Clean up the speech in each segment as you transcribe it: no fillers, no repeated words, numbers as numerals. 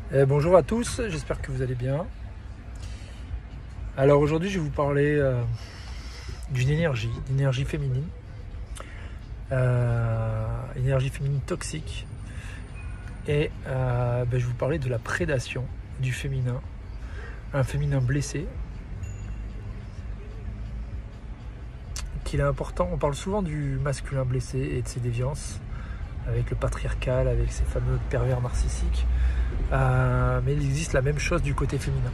Bonjour à tous, j'espère que vous allez bien. Alors aujourd'hui je vais vous parler d'une énergie féminine, énergie féminine toxique. Et je vais vous parler de la prédation du féminin, un féminin blessé, qu'il est important. On parle souvent du masculin blessé et de ses déviances, avec le patriarcal, avec ses fameux pervers narcissiques. Mais il existe la même chose du côté féminin.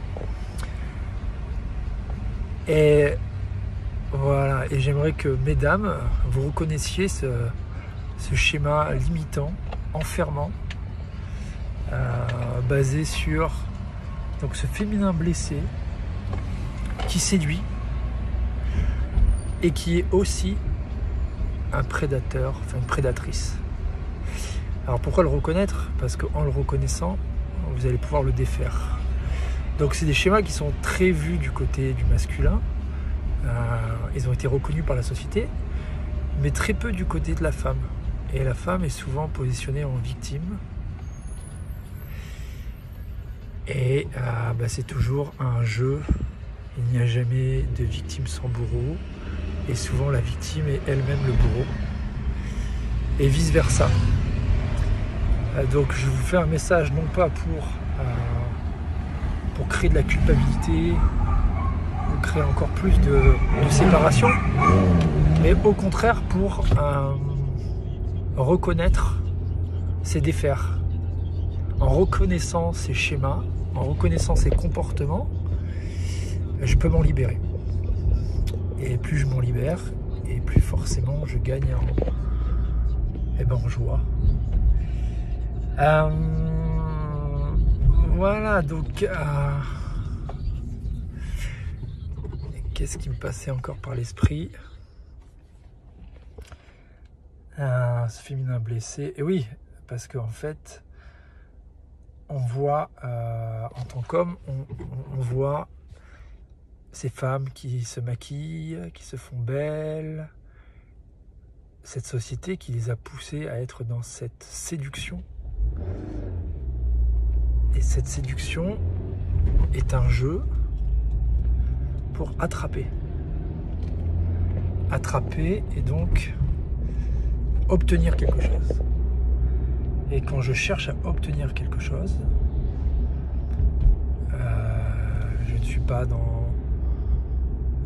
Et voilà, et j'aimerais que mesdames, vous reconnaissiez ce schéma limitant, enfermant, basé sur donc ce féminin blessé qui séduit et qui est aussi un prédateur, enfin une prédatrice. Alors pourquoi le reconnaître? Parce qu'en le reconnaissant, vous allez pouvoir le défaire. Donc c'est des schémas qui sont très vus du côté du masculin. Ils ont été reconnus par la société, mais très peu du côté de la femme. Et la femme est souvent positionnée en victime. Et c'est toujours un jeu. Il n'y a jamais de victime sans bourreau. Et souvent la victime est elle-même le bourreau. Et vice versa. Donc je vous fais un message non pas pour créer de la culpabilité, ou créer encore plus de séparation, mais au contraire pour reconnaître ses défaire. En reconnaissant ces schémas, en reconnaissant ces comportements, je peux m'en libérer. Et plus je m'en libère, et plus forcément je gagne en joie. Voilà, donc qu'est-ce qui me passait encore par l'esprit? Ce féminin blessé. Et oui, parce qu'en fait, on voit, en tant qu'homme, on voit ces femmes qui se maquillent, qui se font belles, cette société qui les a poussées à être dans cette séduction. Et cette séduction est un jeu pour attraper. Attraper et donc obtenir quelque chose. Et quand je cherche à obtenir quelque chose, je ne suis pas dans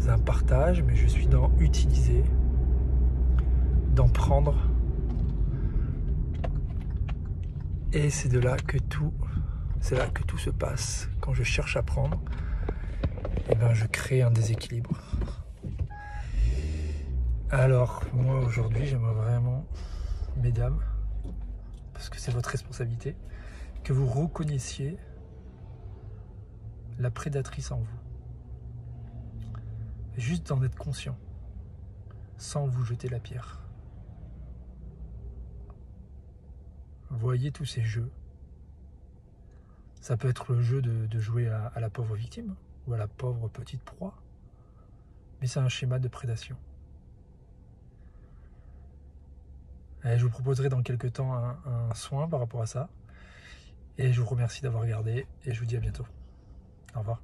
un partage, mais je suis dans utiliser, d'en prendre. Et c'est là que tout se passe. Quand je cherche à prendre, je crée un déséquilibre. Alors, moi aujourd'hui, j'aimerais vraiment, mesdames, parce que c'est votre responsabilité, que vous reconnaissiez la prédatrice en vous. Juste d'en être conscient, sans vous jeter la pierre. Voyez tous ces jeux. Ça peut être le jeu de jouer à la pauvre victime ou à la pauvre petite proie, mais c'est un schéma de prédation. Et je vous proposerai dans quelques temps un soin par rapport à ça. Et je vous remercie d'avoir regardé et je vous dis à bientôt. Au revoir.